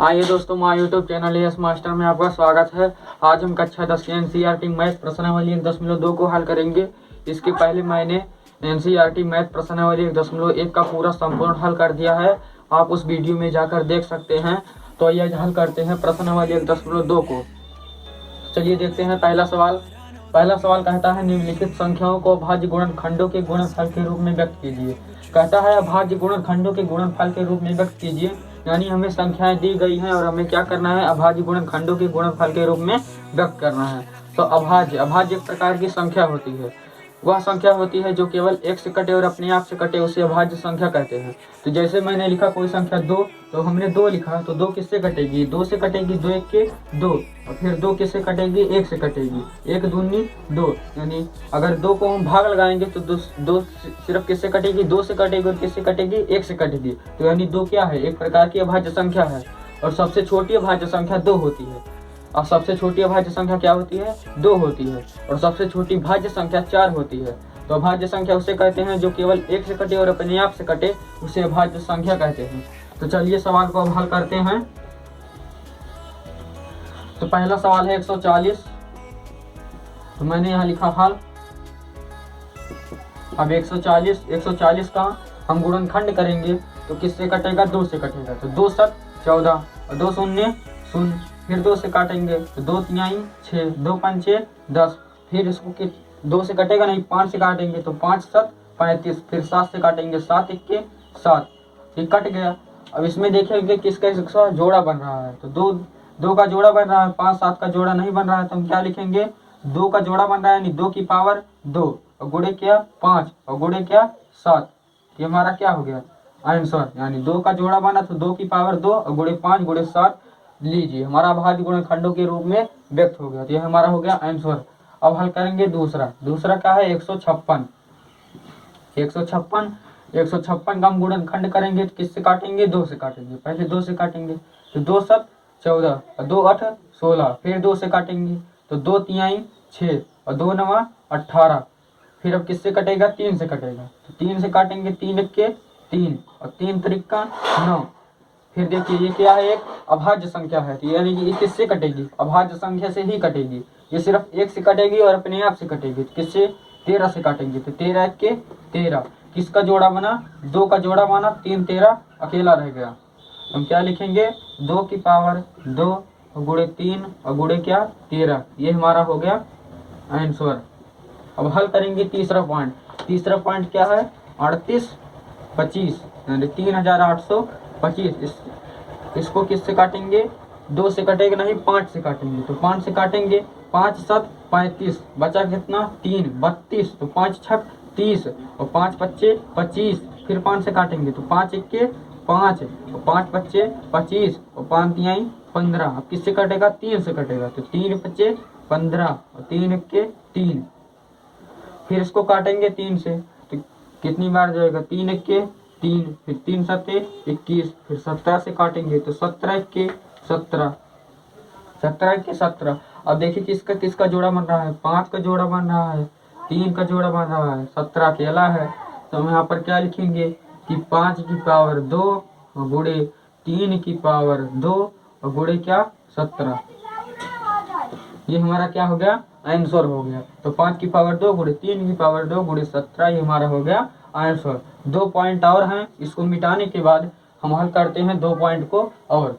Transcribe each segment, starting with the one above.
आइए दोस्तों, हमारे यूट्यूब चैनल एस मास्टर में आपका स्वागत है। आज हम कक्षा 10 के एनसीईआरटी मैथ प्रश्नावली 1.2 को हल करेंगे। इसके पहले मैंने एनसीईआरटी मैथ प्रश्नावली 1.1 का पूरा संपूर्ण हल कर दिया है, आप उस वीडियो में जाकर देख सकते हैं। तो यह हल करते हैं प्रश्नावली 1.2 को। चलिए देखते हैं पहला सवाल कहता है निम्नलिखित संख्याओं को अभाज्य गुणनखंडों के गुणनफल के रूप में व्यक्त कीजिए। कहता है अभाज्य गुणनखंडों के गुणनफल के रूप में व्यक्त कीजिए, यानी हमें संख्याएं दी गई हैं और हमें क्या करना है, अभाज्य गुणनखंडों के गुणनफल के रूप में व्यक्त करना है। तो अभाज्य एक प्रकार की संख्या होती है, वह संख्या होती है जो केवल एक से कटे और अपने आप से कटे, उसे अभाज्य संख्या कहते हैं। तो जैसे मैंने लिखा कोई संख्या 2, तो हमने 2 लिखा, तो 2 किससे कटेगी, 2 से कटेगी, 2 एक के 2, और फिर 2 किससे कटेगी, 1 से कटेगी, 1 दूनी 2, यानी अगर 2 को हम भाग लगाएंगे तो 2 सिर्फ किससे कटेगी, 2 से कटेगी, और किससे कटेगी, 1 से कटेगी। तो यानी 2 क्या है, एक प्रकार की अभाज्य संख्या है, और सबसे छोटी अभाज्य संख्या 2 होती है। और सबसे छोटी अभाज्य संख्या क्या होती है, 2 होती है, और सबसे छोटी भाज्य संख्या 4 होती है। तो अभाज्य संख्या उसे कहते हैं जो केवल 1 से कटे और अपने आप से कटे, उसे अभाज्य संख्या कहते हैं। तो चलिए सवाल को अब हल करते हैं। तो पहला सवाल है 140, तो मैंने यहाँ लिखा हल। अब 140 का हम गुणनखंड करेंगे तो किससे कटेगा, 2 से कटेगा। तो 2 7 14 और 2 शून्य शून्य, फिर 2 से काटेंगे तो 2 3 6, 2 5 10, फिर इसको 2 से कटेगा नहीं, 5 से काटेंगे तो 5 7 35, फिर 7 से काटेंगे 7 1 के 7, ये कट गया। अब इसमें देखेंगे किसका जोड़ा बन रहा है, तो 2 का जोड़ा बन रहा है, 5 7 का जोड़ा नहीं बन रहा है, तो हम क्या लिखेंगे, 2 का जोड़ा बन रहा है, यानी 2 की पावर 2 और गुणे क्या 5 और गुणे क्या 7, ये हमारा क्या हो गया आंसर। यानी 2 का जोड़ा बना तो 2 की पावर 2 और गुणे 5 गुणे 7, लीजिए हमारा अभाज्य गुणनखंडों के रूप में व्यक्त हो गया। तो यह हमारा हो गया आंसर। अब हल करेंगे दूसरा क्या है, 156 का हम गुणनखंड करेंगे तो किससे काटेंगे, 2 से काटेंगे। पहले 2 से काटेंगे तो 2 7 14 और 2 8 16, फिर 2 से काटेंगे तो 2 3 6 और 2 9 18, फिर अब किससे कटेगा, 3 से कटेगा। तो 3 से काटेंगे, 3 1 के 3 और 3 3 का 9। फिर देखिए ये क्या है, एक अभाज्य संख्या है, तो यानी कि ये किससे कटेगी, अभाज्य संख्या से ही कटेगी। ये सिर्फ 1 से कटेगी और अपने आप से कटेगी। तो किससे, 13 से काटेंगे तो 13 1 के 13, किसका जोड़ा बना, 2 का जोड़ा बना, 3 13 अकेला रह गया। हम क्या लिखेंगे, 2 की पावर 2 और गुणे 3 और गुणे क्या 13, ये हमारा हो गया आंसर। अब हल करेंगे तीसरा पॉइंट क्या है, 38 25, यानी 3825। इसको किससे काटेंगे, 2 से कटेगा नहीं, 5 से काटेंगे। तो 5 से काटेंगे, 5 7 35, बचा कितना 3 32, तो 5 6 30 और 5 5 25, फिर 5 से काटेंगे तो 5 1 के 5 और 5 5 25 और 5 3 15। अब किससे कटेगा, 3 से कटेगा, तो 3 5 15 और 3 1 के 3, फिर इसको काटेंगे 3 से तो कितनी बार जाएगा, 3 1 के 3, फिर 3 7 21, फिर 17 से काटेंगे तो 17 1 के 17, 17 1 के 17। अब देखिए किसका जोड़ा बन रहा है, 5 का जोड़ा बन रहा है, 3 का जोड़ा बन रहा है, 17 अकेला है। तो हम यहाँ पर क्या लिखेंगे कि 5 की पावर 2 और गुणे 3 की पावर 2 और गुणे क्या 17, ये हमारा क्या हो गया आंसर हो गया। तो 5 की पावर 2 गुणे 3 की पावर 2 गुणे 17, ये हमारा हो गया आंसर। 2 पॉइंट और हैं, इसको मिटाने के बाद हम हल करते हैं 2 पॉइंट को और।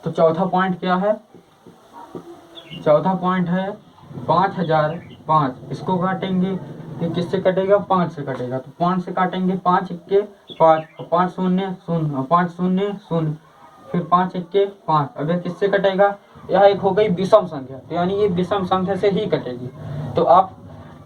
तो चौथा पॉइंट क्या है, चौथा पॉइंट है 5005, इसको काटेंगे तो किससे कटेगा, 5 से कटेगा। तो 5 से काटेंगे, 5 1 के 5 और 5 0 0 और 5 0 0, फिर 5 1 के 5। अब यह किससे कटेगा, यह एक हो गई विषम संख्या, तो यानी ये विषम संख्या से ही कटेगी। तो आप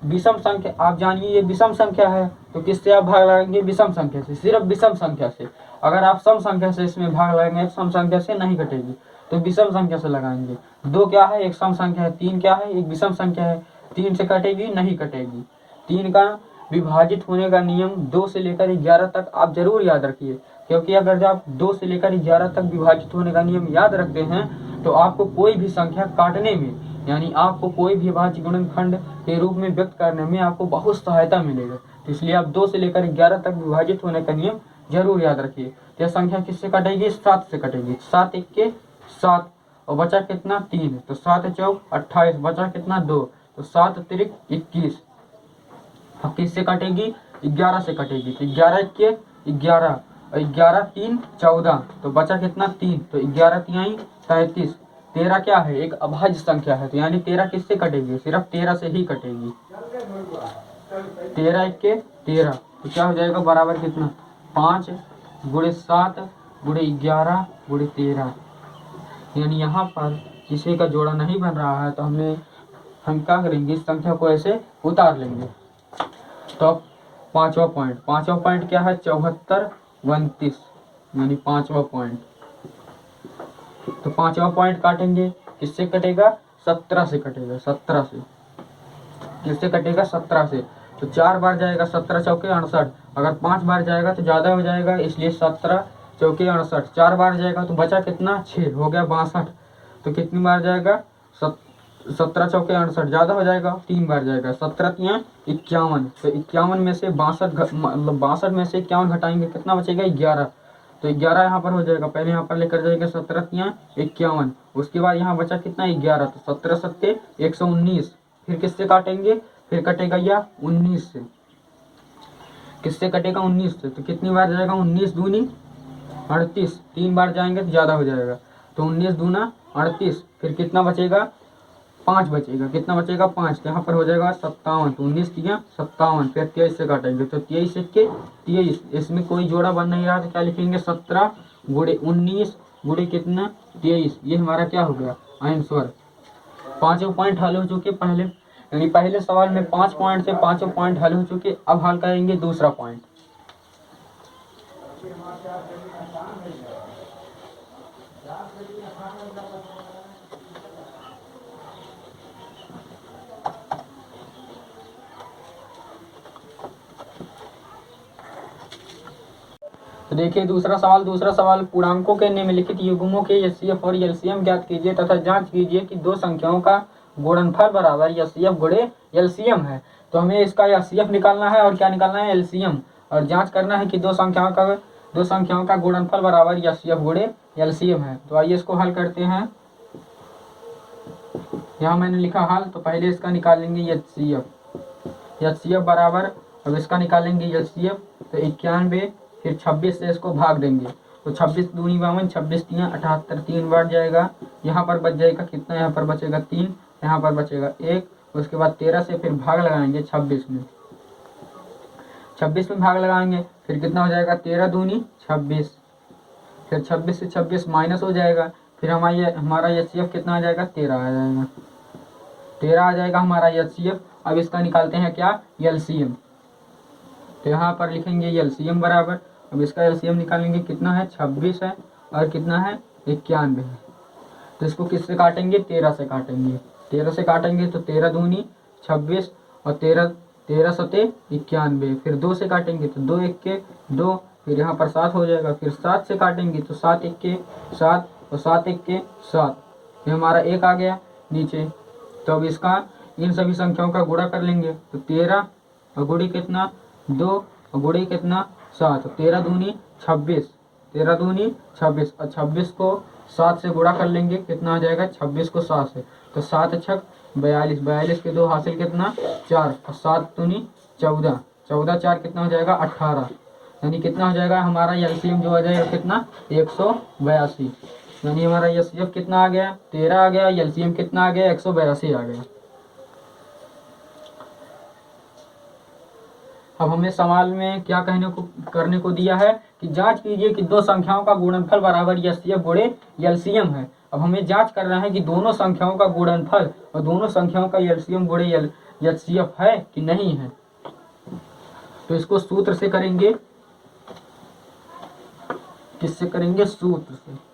विषम संख्या, आप जानिए ये विषम संख्या है, तो किससे आप भाग लगाएंगे, विषम संख्या से, सिर्फ विषम संख्या से। अगर आप सम संख्या से इसमें भाग लगाएंगे, सम संख्या से नहीं कटेगी, तो विषम संख्या से लगाएंगे। 2 क्या है, एक सम संख्या है, 3 क्या है, एक विषम संख्या है, 3 से कटेगी नहीं कटेगी। 3 का विभाजित होने का नियम 2 से लेकर 11 तक आप जरूर याद रखिए, क्योंकि अगर आप 2 से लेकर 11 तक विभाजित होने का नियम याद रखते हैं तो आपको कोई भी संख्या काटने में, यानी आपको कोई भी अभाज्य गुणनखंड के रूप में व्यक्त करने में आपको बहुत सहायता मिलेगा। तो इसलिए आप 2 से लेकर 11 तक विभाजित होने का नियम जरूर याद रखिए। तो यह संख्या किससे कटेगी? 7 से कटेगी। 7 1 के 7 और बचा कितना? 3। तो 7 चौक 28, बचा कितना? 2। तो 7 अतिरिक्त 21। अब किससे कटेगी? 11 से कटेगी। तो 11 1 के 11 और 11 3 14, तो बचा कितना? 3। तो 11 3 33। 13 क्या है? एक अभाज्य संख्या है, तो यानी 13 किससे कटेगी? सिर्फ 13 से ही कटेगी। 13 1 के 13, तो क्या हो जाएगा? बराबर कितना? 5 गुणे 7 गुणे 11 गुणे 13। यानी यहाँ पर किसी का जोड़ा नहीं बन रहा है, तो हम क्या करेंगे? इस संख्या को ऐसे उतार लेंगे। तो पांचवा पॉइंट क्या है? 74 29, यानी पांचवा पॉइंट। तो पांचवा पॉइंट काटेंगे, किससे कटेगा? 17 से कटेगा। 17 से किससे कटेगा? 17 से। तो 4 बार जाएगा, 17 चौके 68। अगर 5 बार जाएगा तो ज्यादा हो जाएगा, इसलिए 17 चौके 68। 4 बार जाएगा तो बचा कितना? 6, हो गया 62। तो कितनी बार जाएगा? 17 चौके 68, ज्यादा हो जाएगा, 3 बार जाएगा। 17 3 51। तो 51 में से 62 मतलब 62 में से 51 घटाएंगे, कितना बचेगा? 11। तो 11 यहाँ पर हो जाएगा, पहले यहाँ पर लेकर जाएगा 17 3 51। उसके बाद यहाँ बचा कितना? 11। तो 17 7 119। फिर किससे काटेंगे? फिर कटेगा या 19 से। किससे कटेगा? 19 से। तो कितनी बार जाएगा? 19 दूनी 38। 3 बार जाएंगे तो ज्यादा हो जाएगा, तो 19 दूना 38। फिर कितना बचेगा? 5 बचेगा। कितना बचेगा? 5। तो यहाँ पर हो जाएगा 57। तो 19 3 57। फिर 23 से काटेंगे, तो 23 1 23। इसमें कोई जोड़ा बन नहीं रहा, तो क्या लिखेंगे? 17 गुणे 19 गुणे कितना? 23। ये हमारा क्या हो गया? आंसर। पांचों पॉइंट हल हो चुके पहले, यानी पहले सवाल में 5 पॉइंट से पांचों पॉइंट हल हो चुके। अब हल करेंगे दूसरा पॉइंट। तो देखिए दूसरा सवाल पूर्णांकों के निम्नलिखित युग्मों के एचसीएफ और एलसीएम ज्ञात कीजिए तथा जांच कीजिए कि दो संख्याओं का गुणनफल बराबर एचसीएफ गुणे एलसीएम है। तो हमें इसका एचसीएफ निकालना है और क्या निकालना है? एलसीएम। और जांच करना है कि दो संख्याओं का गुणनफल बराबर एचसीएफ गुणे एलसीएम है। तो आइए इसको हल करते हैं। यहाँ मैंने लिखा हल, तो पहले इसका निकालेंगे एचसीएफ बराबर, अब इसका निकालेंगे एचसीएफ। तो 91, फिर 26 से इसको भाग देंगे, तो 26 दूनी 52, 26 3 78। 3 बार जाएगा, यहाँ पर बच जाएगा कितना? यहाँ पर बचेगा 3, यहाँ पर बचेगा 1। उसके बाद 13 से फिर भाग लगाएंगे 26 में, 26 में भाग लगाएंगे, फिर कितना हो जाएगा? 13 दूनी 26। फिर 26 से 26 माइनस हो जाएगा, फिर हमारा एचसीएफ कितना आ जाएगा? 13 आ जाएगा। 13 आ जाएगा हमारा एचसीएफ। अब इसका निकालते हैं क्या? एलसीएम। तो यहाँ पर लिखेंगे एलसीएम बराबर, अब इसका एलसीएम निकालेंगे, कितना है? 26 है और कितना है? 91 है। तो इसको किससे काटेंगे? 13 से काटेंगे। 13 से काटेंगे तो 13 दूनी 26 और 13 सते 91। फिर 2 से काटेंगे तो 2 1 के 2, फिर यहाँ पर 7 हो जाएगा। फिर 7 से काटेंगे तो 7 1 के 7 और 7 1 के 7। फिर हमारा 1 आ गया नीचे। तो अब इसका इन सभी संख्याओं का गुणा कर लेंगे, तो 13 और गुड़ी कितना? 2 और गुड़ी कितना? 7। 13 दूनी 26, 13 दूनी 26 और 26 को 7 से गुणा कर लेंगे, कितना आ जाएगा? 26 को 7 से, तो 7 छक 42, 42 के 2 हासिल कितना? 4 और 7 दूनी 14, 14 4 कितना हो जाएगा? 18। यानी कितना हो जाएगा हमारा एलसीएम जो आ जाएगा कितना? 182। यानी हमारा एलसीएम कितना आ गया? 13 आ गया। एलसीएम कितना आ गया? 182 आ गया। अब हमें सवाल में क्या करने को दिया है कि जांच कीजिए कि दो संख्याओं का गुणनफल बराबर एचसीएफ गुणे एलसीएम है। अब हमें जांच करना है कि दोनों संख्याओं का गुणनफल और दोनों संख्याओं का एलसीएम गुणे एचसीएफ है कि नहीं है। तो इसको सूत्र से करेंगे। किससे करेंगे? सूत्र से।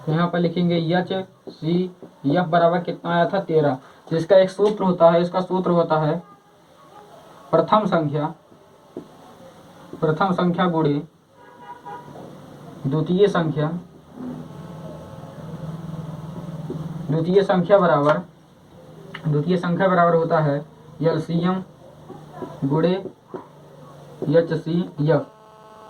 यहाँ पर लिखेंगे एच सी एफ बराबर कितना आया था? 13। जिसका एक सूत्र होता है, इसका सूत्र होता है प्रथम संख्या गुणे द्वितीय संख्या बराबर होता है एलसीएम गुणे HCF।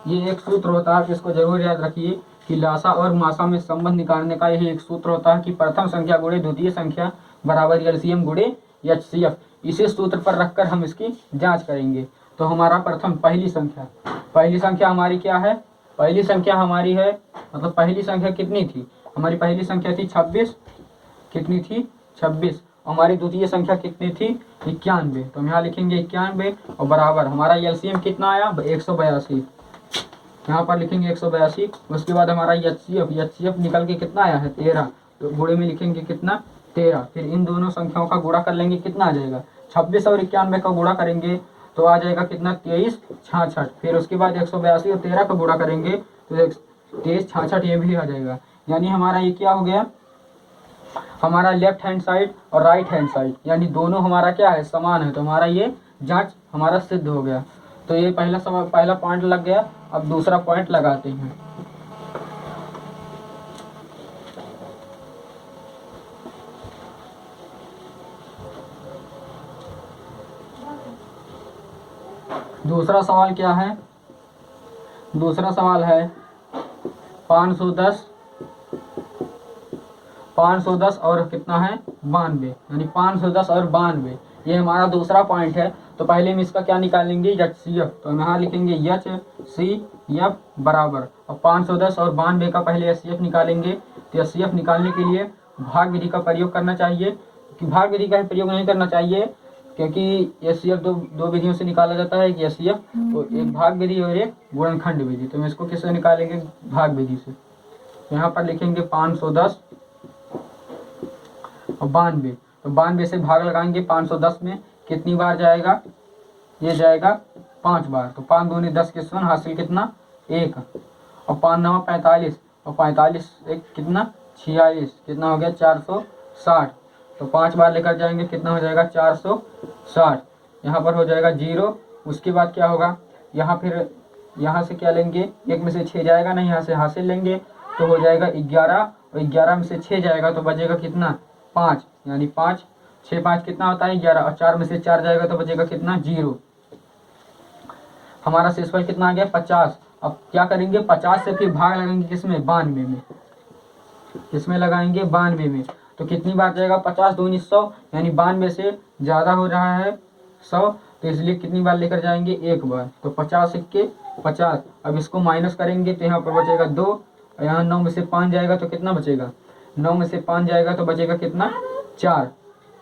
ये एक सूत्र होता है, इसको जरूर याद रखिए कि लासा और मासा में संबंध निकालने का यही एक सूत्र होता है कि प्रथम संख्या गुणे द्वितीय संख्या बराबर एलसीएम गुणे HCF। इसी सूत्र पर रखकर हम इसकी जांच करेंगे। तो हमारा पहली संख्या हमारी क्या है? पहली संख्या हमारी है, मतलब पहली संख्या कितनी थी? हमारी पहली संख्या थी 26। कितनी थी? 26। हमारी द्वितीय संख्या कितनी थी? 91। तो हम यहाँ लिखेंगे 91 और बराबर हमारा एलसीएम कितना आया? 182। यहाँ पर लिखेंगे 182। उसके बाद हमारा HCF निकल के कितना आया है? 13। तो गुणे में लिखेंगे कितना? 13। फिर इन दोनों संख्याओं का गुणा कर लेंगे, कितना आ जाएगा? 26 और 91 का गुणा करेंगे तो आ जाएगा कितना? 2366। फिर उसके बाद 182 और 13 का गुणा करेंगे तो 2366 ये भी आ जाएगा। यानी हमारा ये क्या हो गया? हमारा लेफ्ट हैंड साइड और राइट हैंड साइड यानी दोनों हमारा क्या है? समान है। तो हमारा ये जांच हमारा सिद्ध हो गया। तो ये पहला पॉइंट लग गया। अब दूसरा पॉइंट लगाते हैं। दूसरा सवाल क्या है? दूसरा सवाल है 510 और कितना है? 92। यानी 510 और 92 ये हमारा दूसरा पॉइंट है। तो पहले हम इसका क्या निकालेंगे? HCF। तो हम यहाँ लिखेंगे HCF बराबर, और 510 और 92 का पहले HCF निकालेंगे। तो HCF निकालने के लिए भाग विधि का प्रयोग करना चाहिए, कि भाग विधि का प्रयोग नहीं करना चाहिए क्योंकि HCF दो विधियों से निकाला जाता है। कि HCF तो एक भाग विधि और एक गुणनखंड विधि। तो हम इसको किससे निकालेंगे? भाग विधि से। तो यहाँ पर लिखेंगे 510 और 92। तो 92 से भाग लगाएंगे 510 में, कितनी बार जाएगा? ये जाएगा 5 बार। तो 5 दूनी 10 के शून्य, हासिल कितना? 1। और 5 9 45 और 45 एक कितना? 46। कितना हो गया? 460। तो 5 बार लेकर जाएंगे, कितना हो जाएगा? 460। यहाँ पर हो जाएगा 0। उसके बाद क्या होगा? यहाँ फिर यहाँ से क्या लेंगे? 1 में से 6 जाएगा नहीं, यहाँ से हासिल लेंगे तो हो जाएगा 11। और 11 में से 6 जाएगा तो बचेगा कितना? 5। यानी 5 6 5 कितना होता है? 11। और 4 में से 4 जाएगा तो बचेगा कितना? 0। हमारा शेषफल कितना आ गया? 50। अब क्या करेंगे? 50 से फिर भाग लगाएंगे किसमें? 92 में। किसमें लगाएंगे? 92 में। तो कितनी बार जाएगा? 50 दूनी 100, यानी 92 से ज़्यादा हो रहा है 100, तो इसलिए कितनी बार लेकर जाएंगे? 1 बार। तो 50 1 50। अब इसको माइनस करेंगे तो यहाँ पर बचेगा 2। और यहाँ 9 में से 5 जाएगा तो कितना बचेगा? 9 में से 5 जाएगा तो बचेगा कितना? 4।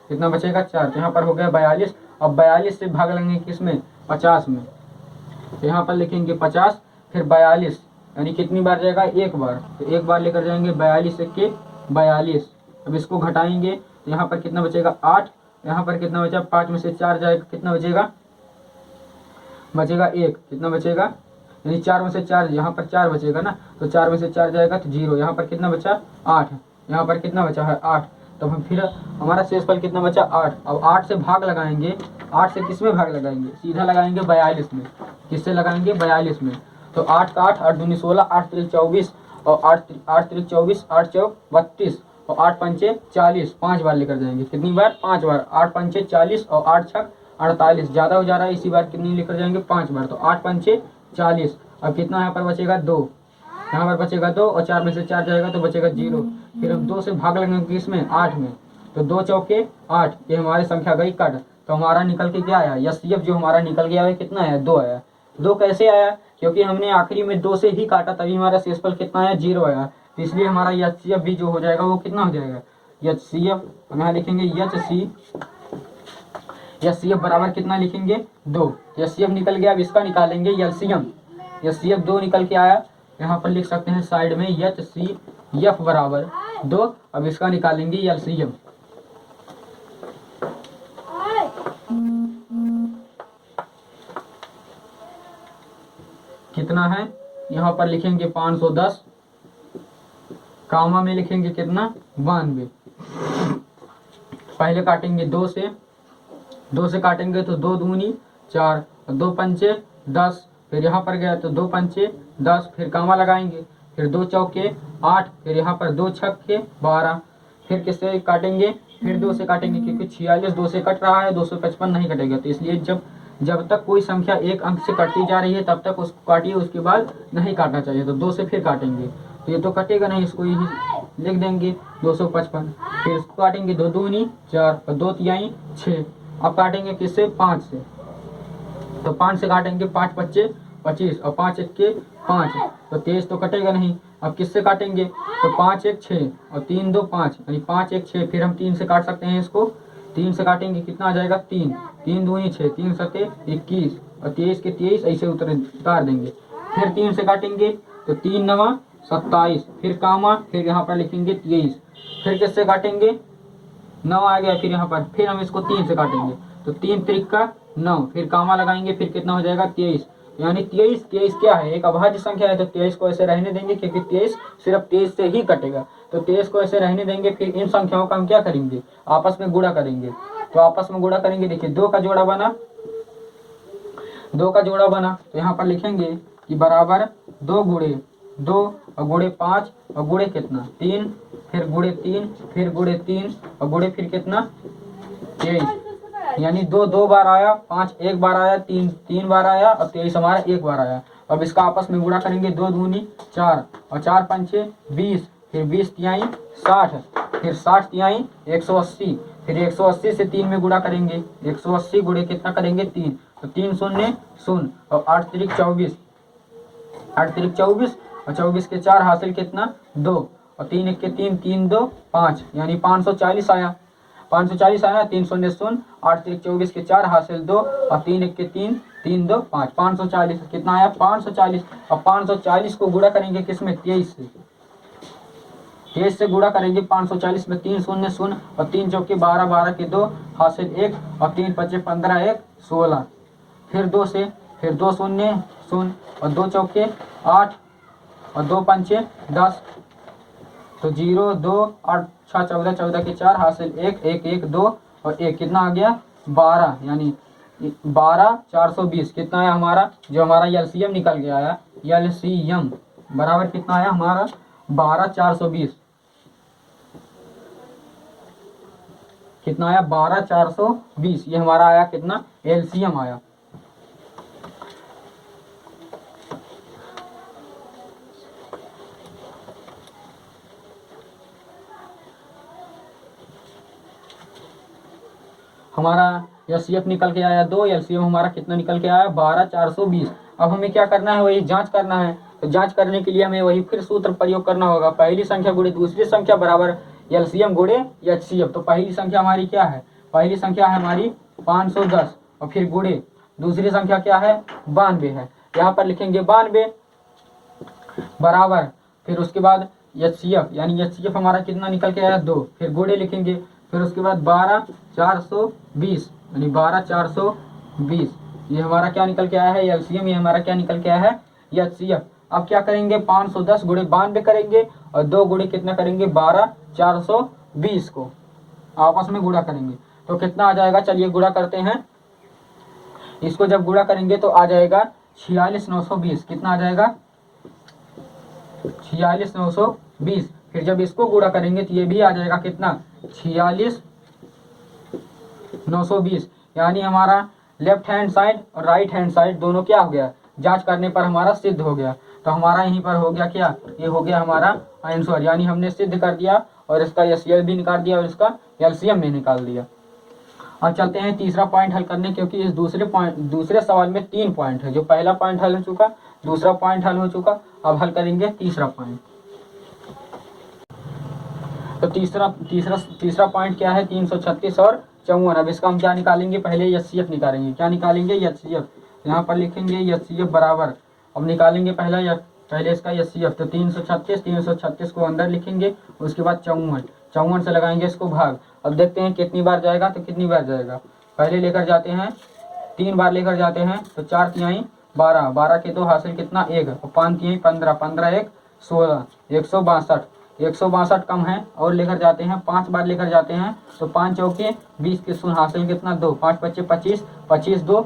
कितना बचेगा? 4। तो यहाँ पर हो गया 42। अब 42 से भाग लेंगे किसमें? 50 में। तो यहाँ पर लिखेंगे 50 फिर 42, यानी कितनी बार जाएगा? 1 बार। तो 1 बार लेकर जाएंगे 42 1 42। अब इसको घटाएंगे तो यहाँ पर कितना बचेगा? 8। यहाँ पर कितना बचा? 5 में से 4 जाएगा, कितना बचेगा? बचेगा 1। कितना बचेगा? यानी 4 में से 4, यहाँ पर 4 बचेगा ना, तो 4 में से 4 जाएगा तो 0। यहाँ पर कितना बचा? 8। यहाँ पर कितना बचा है? 8। तो हम फिर हमारा शेषफल कितना बचा? 8। अब 8 से भाग लगाएंगे। 8 से किस में भाग लगाएंगे? सीधा लगाएंगे 42 में। किससे लगाएंगे? 42 में। तो 8 का 8 8 दूनी 16, 8 3 24 और 8 3 24, 8 4 32 और 8 पंचे 40। 5 बार लेकर जाएंगे। कितनी बार? 5 बार। 8 पंचे 40 और 8 6 48। ज़्यादा हो जा रहा है, इसी बार कितनी लेकर जाएंगे? 5 बार। तो 8 पंचे 40। अब कितना यहाँ पर बचेगा? 2। यहाँ पर बचेगा 2 और 4 में से 4 जाएगा तो बचेगा 0। फिर हम 2 से भाग लगेंगे किसमें? 8 में। तो 2 चौके 8, ये हमारी संख्या गई कट। तो हमारा निकल के क्या आया? HCF जो हमारा निकल गया है कितना आया? 2 आया। 2 कैसे आया? क्योंकि हमने आखिरी में 2 से ही काटा, तभी हमारा शेषफल कितना आया? 0 आया। तो इसलिए हमारा HCF भी जो हो जाएगा वो कितना हो जाएगा? HCF हम यहाँ लिखेंगे HCF बराबर कितना लिखेंगे? 2। HCF निकल गया। अब इसका निकालेंगे LCM। HCF 2 निकल के आया। यहाँ पर लिख सकते हैं साइड में HCF बराबर 2। अब इसका निकालेंगे LCM। कितना है? यहाँ पर लिखेंगे 510, कामा में लिखेंगे कितना? 92। पहले काटेंगे 2 से काटेंगे तो 2 दूनी 4 और 2 पंचे 10, फिर यहाँ पर गया तो 2 पंचे 10, फिर कामा लगाएंगे, फिर 2 चौके 8, फिर यहाँ पर 2 छक्के 12, फिर किससे काटेंगे, फिर 2 से काटेंगे क्योंकि 46 2 से कट रहा है, 255 नहीं कटेगा। तो इसलिए जब तक कोई संख्या एक अंक से कटती जा रही है तब तक उसको काटिए, उसके बाद नहीं काटना चाहिए। तो 2 से फिर काटेंगे तो ये तो कटेगा नहीं, इसको यही लिख देंगे 255। फिर इसको काटेंगे 2 दूनी 4 और 2 तिहाई 6। अब काटेंगे किससे, 5 से। तो 5 से काटेंगे, 5 पच्चे 25 और 5 एक्के 5, तो 23 तो कटेगा नहीं। अब किससे काटेंगे, तो 5 1 6 और 3 2 5, यानी 5 1 6। फिर हम 3 से काट सकते हैं इसको, 3 से काटेंगे कितना आ जाएगा, 3 3 दूनी 6, 3 सते 21 और 23 के 23 ऐसे उतार देंगे। फिर 3 से काटेंगे तो 3 9 27, फिर कामा, फिर यहाँ पर लिखेंगे 23। फिर किससे काटेंगे, 9 आ गया, फिर यहाँ पर फिर हम इसको 3 से काटेंगे तो 3 त्रिका 9, फिर कामा लगाएंगे, फिर कितना हो जाएगा 23, यानी 23 क्या है, एक अभाज्य संख्या है। तो 23 को ऐसे रहने देंगे क्योंकि 23 सिर्फ 23 से ही कटेगा, तो 23 को ऐसे रहने देंगे। फिर इन संख्याओं का हम क्या करेंगे, आपस में गुणा करेंगे। तो आपस में गुणा करेंगे, देखिए 2 का जोड़ा बना, 2 का जोड़ा बना, तो यहाँ पर लिखेंगे कि बराबर 2 गुणे 2 और गुणे 5 और गुणे कितना 3, फिर गुणे 3, फिर गुणे 3 और गुणे फिर कितना 23, यानी 2 2 बार आया, 5 1 बार आया, 3 3 बार आया और 23 हमारा 1 बार आया। अब इसका आपस में गुणा करेंगे, 2 दूनी 4 और 4 पंचे 20, फिर 20 तिहाई 60, फिर 60 तिहाई 180, फिर 180 से 3 में गुणा करेंगे, 180 गुणे कितना करेंगे 3, तो 3 शून्य 0 और 8 त्रिक 24, 8 त्रिक 24 और 24 के 4 हासिल कितना 2 और 3 1 के 3 3 2 5, यानी 540 आया, 540 आया। 3 शून्य 0, 8 त्रिक 24 के 4 हासिल 2 और 3 1 के 3 3 2 5, 540 कितना आया 540। और 540 को गुणा करेंगे किसमें, 23 से, 23 से गुणा करेंगे 540 में, 3 शून्य 0 और 3 चौके 12 12 के 2 हासिल 1 और 3 पचे 15 1 16, फिर 2 से, फिर 2 शून्य 0 और 2 चौके 8 और 2 पंचे 10, तो 0 2 8 6 14 14 के 4 हासिल 1 1 1 2 और 1 कितना आ गया 12, यानी 12 420 कितना आया हमारा, जो हमारा एलसीएम निकल के आया, एलसीएम बराबर कितना आया हमारा 12 420, कितना आया 12 420, ये हमारा आया कितना एलसीएम आया। हमारा एलसीएफ निकल के आया 2, एलसीएम हमारा कितना निकल के आया 12 420। अब हमें क्या करना है, वही जांच करना है। तो जांच करने के लिए हमें वही फिर सूत्र प्रयोग करना होगा, पहली संख्या गुणे दूसरी संख्या बराबर एलसीएम गुणे एचसीएफ। तो पहली संख्या हमारी क्या है, पहली संख्या है हमारी 510 और फिर गुणे दूसरी संख्या क्या है 92 है, यहाँ पर लिखेंगे 92 बराबर, फिर उसके बाद एचसीएफ, यानी एचसीएफ हमारा कितना निकल के आया 2, फिर गुणे लिखेंगे, फिर उसके बाद 12 420, यानी 12 420, ये हमारा क्या निकल के आया है एलसीएम, ये हमारा क्या निकल के आया है एचसीएफ। अब क्या करेंगे 510 गुणे 92 करेंगे और 2 गुणे कितना करेंगे 12 420 को आपस में गुणा करेंगे, तो कितना आ जाएगा, चलिए गुणा करते हैं। इसको जब गुणा करेंगे तो आ जाएगा 46 920, कितना आ जाएगा 46 920। फिर जब इसको गुणा करेंगे तो ये भी आ जाएगा कितना 46 920, यानी हमारा लेफ्ट हैंड साइड और राइट हैंड साइड दोनों क्या हो गया, जांच करने पर हमारा सिद्ध हो गया। तो हमारा यहीं पर हो गया क्या, ये हो गया हमारा आंसर, यानी हमने सिद्ध कर दिया और इसका एचसीएफ भी निकाल दिया और इसका एलसीएम भी निकाल दिया। अब चलते हैं तीसरा पॉइंट हल करने, क्योंकि इस दूसरे सवाल में 3 पॉइंट है, जो पहला पॉइंट हल हो चुका, दूसरा पॉइंट हल हो चुका, अब हल करेंगे तीसरा पॉइंट। तो तीसरा पॉइंट क्या है 336 और 54। अब इसका हम क्या निकालेंगे, पहले एचसीएफ निकालेंगे, क्या निकालेंगे एचसीएफ, यहाँ पर लिखेंगे एचसीएफ बराबर, अब निकालेंगे पहले इसका एचसीएफ, तो 336 को अंदर लिखेंगे, उसके बाद 54 से लगाएंगे इसको भाग। अब देखते हैं कितनी बार जाएगा, तो कितनी बार जाएगा, पहले लेकर जाते हैं 3 बार लेकर जाते हैं, तो 4 तिहाई 12 12 के 2 हासिल कितना 1 और 5 तिहाई 15 15 1 16 162, 162 कम है और लेकर जाते हैं, 5 बार लेकर जाते हैं तो 5 चौके 20 के शून्य हासिल कितना 2, 5 पच्चे 25, 25 दो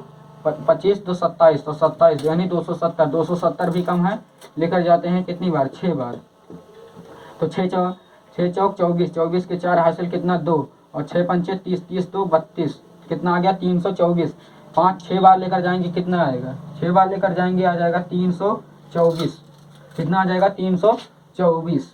25 दो 27, तो 27 यानी 270, 270 भी कम है, लेकर जाते हैं कितनी बार 6 बार। तो 6 चौक 24, 24 के 4 हासिल कितना 2 और 6 पंचे 30, 30 दो 32, कितना आ गया 324। 5 6 बार लेकर जाएंगे कितना आएगा, 6 बार लेकर जाएंगे आ जाएगा 324, कितना आ जाएगा 324।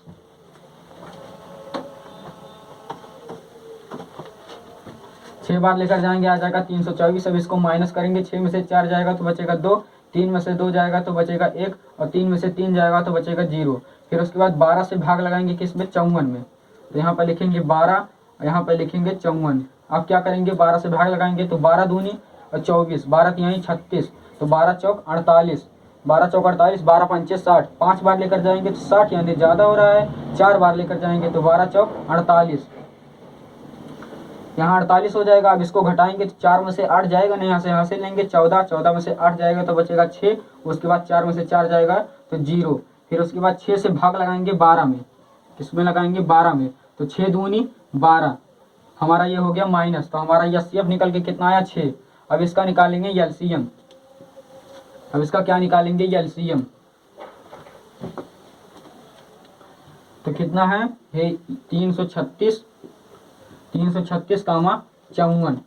6 बार लेकर जाएंगे आ जाएगा 324। अब इसको माइनस करेंगे, 6 में से 4 जाएगा तो बचेगा 2, 3 में से 2 जाएगा तो बचेगा 1 और 3 में से 3 जाएगा तो बचेगा 0। फिर उसके बाद 12 से भाग लगाएंगे किस में 54 में, तो यहाँ पर लिखेंगे 12, यहाँ पर लिखेंगे 54। अब क्या करेंगे 12 से भाग लगाएंगे तो 12 दूनी और 24, 12 तिहाई 36, तो 12 चौक 48, 12 चौक 48, 12 पंचे 60। 5 बार लेकर जाएंगे तो 60 यानी ज़्यादा हो रहा है, 4 बार लेकर जाएंगे तो 12 चौक 48, यहाँ 48 हो जाएगा। अब इसको घटाएंगे तो 4 में से 8 जाएगा नहीं, यहाँ से लेंगे 14, 14 में से 8 जाएगा तो बचेगा 6, उसके बाद 4 में से 4 जाएगा तो 0। फिर उसके बाद 6 से भाग लगाएंगे 12 में, किसमें लगाएंगे 12 में, तो 6 दूनी 12, हमारा ये हो गया माइनस, तो हमारा एचसीएफ निकल के कितना आया 6। अब इसका निकालेंगे एलसीएम, अब इसका क्या निकालेंगे एलसीएम, तो कितना है 336, 336 कामा 54।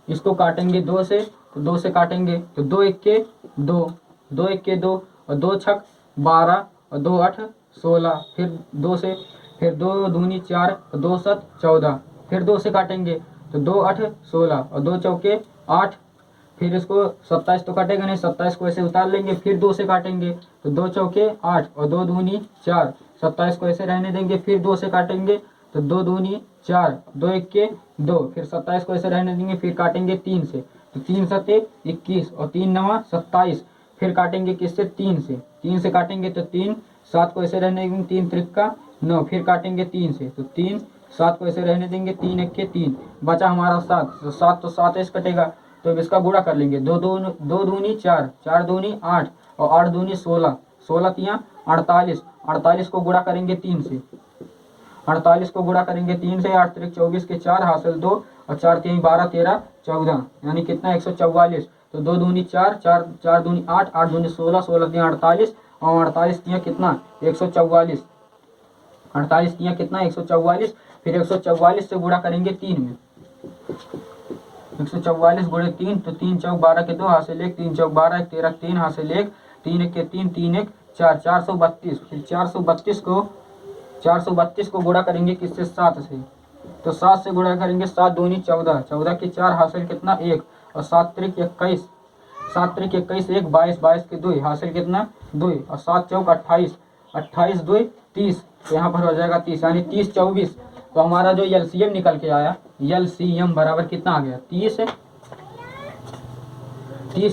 इसको काटेंगे 2 से, तो 2 से काटेंगे तो 2 एक के 2, 2 एक के 2 और 2 छक 12 और 2 8 16, फिर 2 से, फिर 2 दूनी 4 और 2 7 14, फिर 2 से काटेंगे तो 2 8 16 और 2 चौके 8, फिर इसको 27 तो कटेगा नहीं, 27 को ऐसे उतार लेंगे, फिर 2 से काटेंगे तो 2 चौके 8 और 2 दूनी 4, 27 को ऐसे रहने देंगे, फिर 2 से काटेंगे तो 2 दूनी 4, 2 एक के 2, फिर 27 को ऐसे रहने देंगे, फिर काटेंगे 3 से, तो 3 सत्ते 21 और 3 नवा 27, फिर काटेंगे किससे 3 से, 3 से काटेंगे तो 3, 7 को ऐसे रहने देंगे, 3 त्रिका 9, फिर काटेंगे 3 से तो 3, 7 को ऐसे रहने देंगे, 3 एक के 3, बचा हमारा 7, तो 7 तो 7 ऐसे कटेगा, तो अब इसका गुणा कर लेंगे, 2 दूनी 4, 4 दूनी 8 और 8 दूनी 16, 16 तिया 48, 48 को गुणा करेंगे 3 से, 48 को गुणा करेंगे 3 से, 8 त्रिक 24 के 4 हासिल 2 और 4 3 12 13 14, यानी कितना 144, तो 2 दूनी 4, 4 4 दूनी 8, 8 दूनी 16, 16 तिया 48 और 48 तिया कितना 144, 48 तिया कितना 144, फिर 144 से गुणा करेंगे 3 में, 144 गुणे 3, तो 3 चौक 12 के 2 हासिल 1, 3 चौक 12 1 13 3 हासिल 1, 3 एक के 3, 3 1 4, 432, फिर 432 को गुणा करेंगे किससे 7 से, तो 7 से गुणा करेंगे, 7 दूनी 14, 14 के 4 हासिल कितना 1 और 7 त्रिक 21, 7 त्रिक 21 1, 22, 22 के 2 हासिल कितना 2 और 7 चौक 28, 28 2 30, तो यहाँ पर हो जाएगा 30 यानी 30 24। तो हमारा जो एलसीएम निकल के आया, एलसीएम बराबर कितना आ गया 30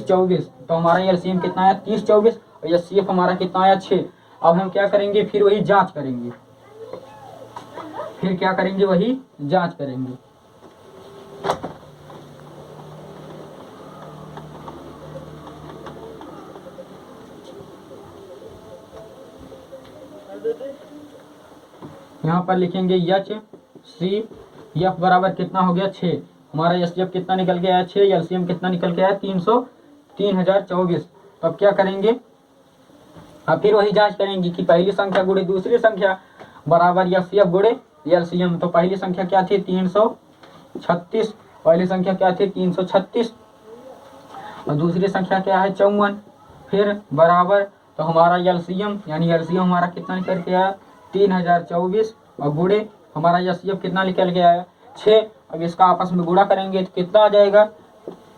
24, तो हमारा एलसीएम कितना आया 30 24 और एचसीएफ हमारा कितना आया 6। अब हम क्या करेंगे, फिर वही जांच करेंगे, फिर क्या करेंगे वही जांच करेंगे। यहाँ पर लिखेंगे एच सी एफ बराबर कितना हो गया 6, हमारा एचसीएफ कितना निकल के आया 6, एलसीएम कितना निकल के आया 3024। तो अब क्या करेंगे, अब फिर वही जांच करेंगे कि पहली संख्या गुणे दूसरी संख्या बराबर एचसीएफ गुणे एलसीएम। तो पहली संख्या क्या थी 336, पहली संख्या क्या थी 336 और दूसरी संख्या क्या है 54, फिर बराबर, तो हमारा एलसीएम यानी एलसीएम हमारा कितना निकल के आया 3024 और गुणे हमारा एचसीएफ कितना निकल के आया 6। अब इसका आपस में गुणा करेंगे तो कितना आ जाएगा,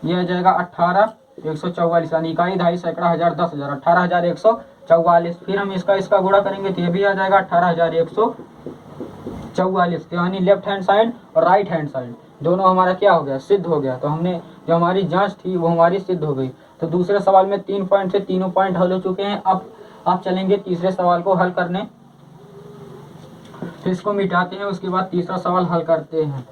ये आ जाएगा 18144, यानी इकाई ढाई सैकड़ा हजार 10,000, 18144। फिर हम इसका गुणा करेंगे तो ये भी आ जाएगा 18144, तो यानी लेफ्ट हैंड साइड और राइट हैंड साइड दोनों हमारा क्या हो गया सिद्ध हो गया। तो हमने जो हमारी जांच थी वो हमारी सिद्ध हो गई। तो दूसरे सवाल में 3 पॉइंट से तीनों पॉइंट हल हो चुके हैं। अब आप चलेंगे तीसरे सवाल को हल करने, तो इसको मिटाते हैं, उसके बाद तीसरा सवाल हल करते हैं।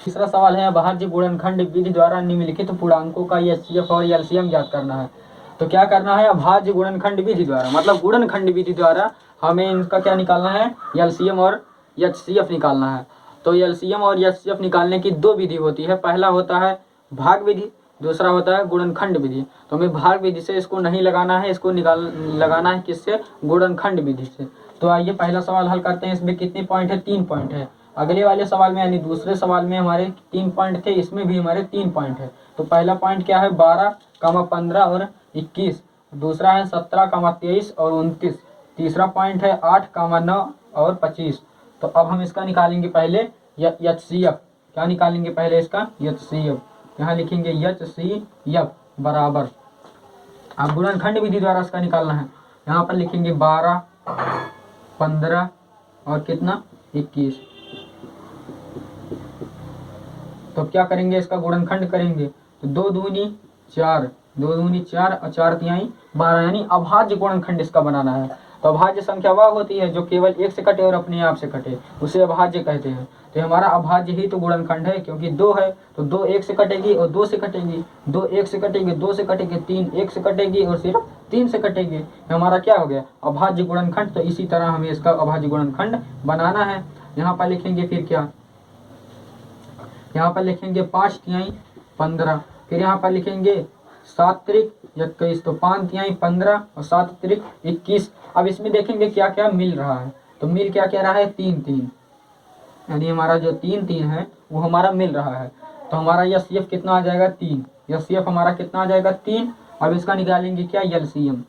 तीसरा सवाल है अभाज्य गुणनखंड विधि द्वारा निम्नलिखित पूर्णांकों का एचसीएफ और एलसीएम ज्ञात करना है। तो क्या करना है, अभाज्य गुणनखंड विधि द्वारा, मतलब गुणनखंड विधि द्वारा हमें इनका क्या निकालना है, एलसीएम और एचसीएफ निकालना है। तो एलसीएम और एचसीएफ निकालने की दो विधि होती है, पहला होता है भाग विधि, दूसरा होता है गुणनखंड विधि। तो हमें भाग विधि से इसको नहीं लगाना है, इसको लगाना है किससे, गुणनखंड विधि से। तो आइए पहला सवाल हल करते हैं। इसमें कितने पॉइंट है, 3 पॉइंट है। अगले वाले सवाल में यानी दूसरे सवाल में हमारे 3 पॉइंट थे, इसमें भी हमारे 3 पॉइंट है। तो पहला पॉइंट क्या है, 12, 15 और 21। दूसरा है 17, 23 और 29। तीसरा पॉइंट है 8, 9 और 25। तो अब हम इसका निकालेंगे पहले एचसीएफ। क्या निकालेंगे पहले इसका, एचसीएफ। यहाँ लिखेंगे एचसीएफ बराबर, अब गुणनखंड विधि द्वारा इसका निकालना है। यहाँ पर लिखेंगे 12, 15 और कितना, 21। तो क्या करेंगे, इसका गुणनखंड करेंगे। तो 2 दूनी 4, 2 दूनी 4 और 4 तिहाई 12, यानी अभाज्य गुणनखंड इसका बनाना है। तो अभाज्य संख्या वह होती है जो केवल एक से कटे और अपने आप से कटे, उसे अभाज्य कहते हैं। तो हमारा अभाज्य ही तो गुणनखंड है, क्योंकि 2 है तो 2 1 से कटेगी और 2 से कटेगी, 2 1 से कटेगी, 2 से कटेगी, 3 1 से कटेगी और सिर्फ 3 से कटेगी। हमारा क्या हो गया, अभाज्य गुणनखंड। तो इसी तरह हमें इसका अभाज्य गुणनखंड बनाना है। यहाँ पर लिखेंगे फिर क्या, यहाँ पर लिखेंगे 5 तिहाई 15, फिर यहाँ पर लिखेंगे 7 त्रिक 21। तो 5 तिहाई 15 और 7 त्रिक 21। अब इसमें देखेंगे क्या क्या मिल रहा है। तो मिल क्या कह रहा है, 3 3, यानी हमारा जो 3 3 है वो हमारा मिल रहा है। तो हमारा एचसीएफ कितना आ जाएगा, 3। एचसीएफ हमारा कितना आ जाएगा, 3। अब इसका निकालेंगे क्या, एलसीएम।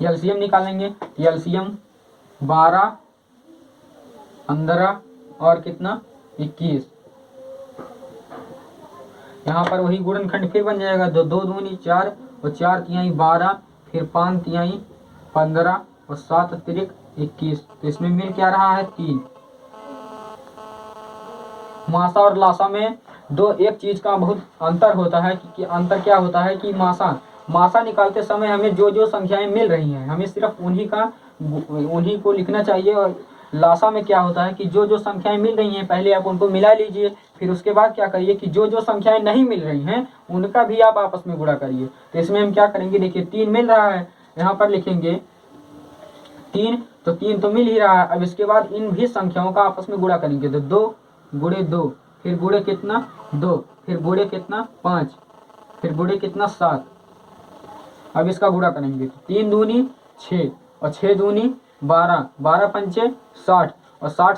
एलसीएम निकालेंगे, एलसीएम 12, 15 और कितना, 21। यहाँ पर वही गुणनखंड फिर बन जाएगा। 2 दूनी 4 और 4 तिहाई 12, फिर 5 तिहाई 15 और 7 त्रिक 21। तो इसमें मिल क्या रहा है, 3। मासा और लासा में दो एक चीज का बहुत अंतर होता है कि अंतर क्या होता है कि मासा निकालते समय हमें जो जो संख्याएं मिल रही हैं हमें सिर्फ उन्हीं को लिखना चाहिए। और लासा में क्या होता है कि जो जो संख्याएं मिल रही हैं पहले आप उनको मिला लीजिए, फिर उसके बाद क्या करिए कि जो जो संख्याएं नहीं मिल रही हैं उनका भी आप आपस में गुणा करिए। तो इसमें हम क्या करेंगे, देखिए 3 मिल रहा है, यहाँ पर लिखेंगे 3, तो 3 तो मिल ही रहा है। अब इसके बाद इन भी संख्याओं का आपस में गुणा करेंगे। तो 2 गुणे 2, फिर गुणे कितना 2, फिर गुणे कितना 5, फिर गुणे कितना 7। अब इसका गुणा करेंगे। 3 दूनी 6 और 6 दूनी 12, 12 पंचे 60 और 60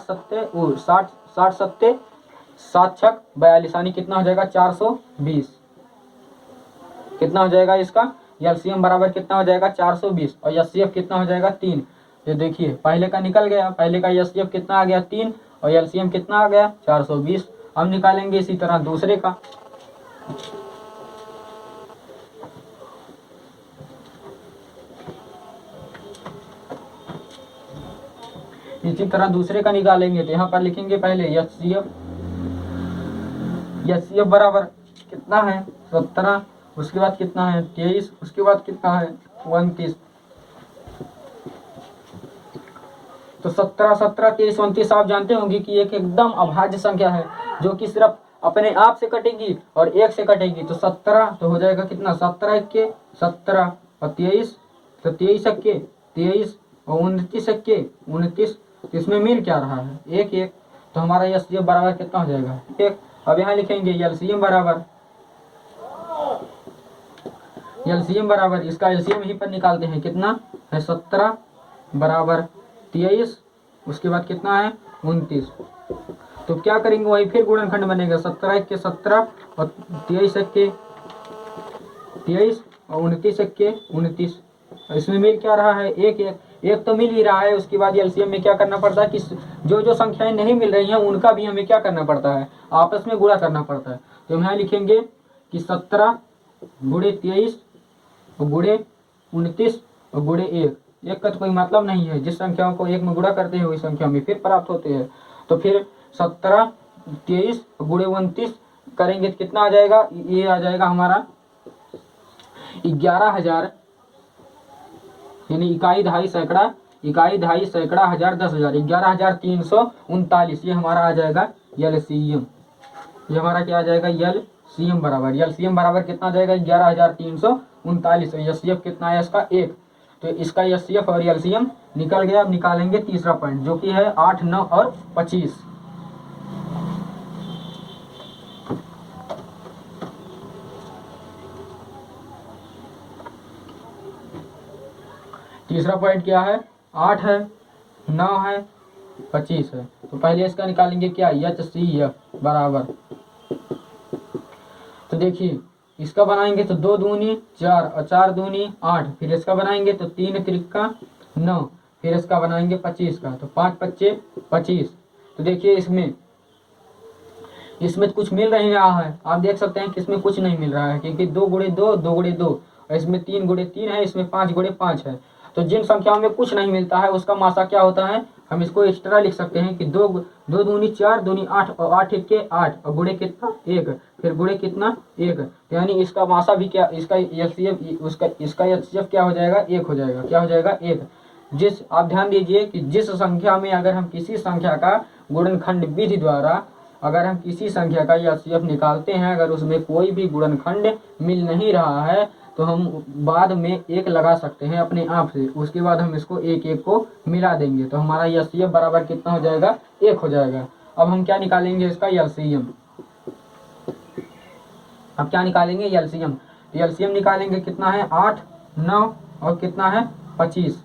सत्ते 7 छक 42, यानी कितना हो जाएगा 420। कितना हो जाएगा इसका एलसीएम बराबर कितना हो जाएगा 420 और एचसीएफ कितना हो जाएगा 3। ये देखिए पहले का निकल गया, पहले का एचसीएफ कितना आ गया 3 और एलसीएम कितना आ गया 420। हम निकालेंगे इसी तरह दूसरे का। इसी तरह दूसरे का निकालेंगे। तो यहाँ पर लिखेंगे पहले एचसीएफ बराबर कितना है 17, उसके बाद कितना है 23, उसके बाद कितना है 29। तो 17, 17, 23, 29 आप जानते होंगे कि एक एकदम अभाज्य संख्या है जो कि सिर्फ अपने आप से कटेगी और 1 से कटेगी। तो 17 तो हो जाएगा कितना 17 के 17 और 23 तो 23 के 23 और 29 के 29। तो इसमें मिल क्या रहा है 1 1। तो हमारा एचसीएफ बराबर कितना हो जाएगा 1। अब यहाँ लिखेंगे एलसीएम बराबर इसका एलसीएम यहीं पर निकालते हैं कितना है 17 बराबर 23, उसके बाद कितना है 29। तो क्या करेंगे वही फिर गुणनखंड बनेगा 17 के 17 और 23 के 23 और 29 के 29। इसमें मिल क्या रहा है 1 1। एक तो मिल ही रहा है, उसके बाद एलसीएम में क्या करना पड़ता है कि जो जो संख्याएं नहीं मिल रही हैं उनका भी हमें क्या करना पड़ता है आपस में गुणा करना पड़ता है। तो हम यहाँ लिखेंगे कि 17 गुणे 23 और गुणे 29 और गुणे 1। एक का तो कोई मतलब नहीं है, जिस संख्याओं को 1 में गुणा करते हैं वही संख्या में फिर प्राप्त होते हैं। तो फिर 17 23 गुणे 29 करेंगे तो कितना आ जाएगा, ये आ जाएगा हमारा 11,000, यानी इकाई दहाई सैकड़ा हजार 10,000 11,339। ये हमारा आ जाएगा एलसीएम। ये हमारा क्या आ जाएगा सीएम बराबर, एलसीएम बराबर कितना आ जाएगा 11,339। और एचसीएफ कितना है इसका 1, तो इसका एचसीएफ और एलसीएम निकल गया। अब निकालेंगे तीसरा पॉइंट जो कि है 8, 9 और 25। तीसरा पॉइंट क्या है, 8 है, 9 है, 25 है। तो पहले इसका निकालेंगे क्या, एचसीएफ बराबर, तो देखिए इसका बनाएंगे तो 2 दूनी 4 और 4 दूनी 8, फिर इसका बनाएंगे तो 3 त्रिका 9, फिर इसका बनाएंगे 25 का, तो 5 पच्चे 25। तो देखिए इसमें कुछ मिल नहीं रहा है, आप देख सकते हैं कि इसमें कुछ नहीं मिल रहा है, क्योंकि 2 गुणे 2 2 गुणे 2, और इसमें 3 गुणे 3 है, इसमें 5 गुणे 5 है। तो जिन संख्याओं में कुछ नहीं मिलता है उसका मासा क्या होता है, हम इसको इस तरह लिख सकते हैं कि 2 दूनी 4 दूनी 8 और 8 1 8 और गुणे कितना 1, फिर गुणे कितना 1, यानी इसका मासा भी क्या, इसका एचसीएफ इसका एचसीएफ क्या हो जाएगा 1 हो जाएगा, क्या हो जाएगा 1। जिस आप ध्यान दीजिए कि जिस संख्या में अगर हम किसी संख्या का गुणनखंड विधि द्वारा अगर हम किसी संख्या का एचसीएफ निकालते हैं, अगर उसमें कोई भी गुणनखंड मिल नहीं रहा है तो हम बाद में 1 लगा सकते हैं अपने आप से, उसके बाद हम इसको 1 1 को मिला देंगे, तो हमारा एचसीएफ बराबर कितना हो जाएगा 1 हो जाएगा। अब हम क्या निकालेंगे इसका एलसीएम, अब क्या निकालेंगे एलसीएम, एलसीएम निकालेंगे कितना है 8, 9 और कितना है 25।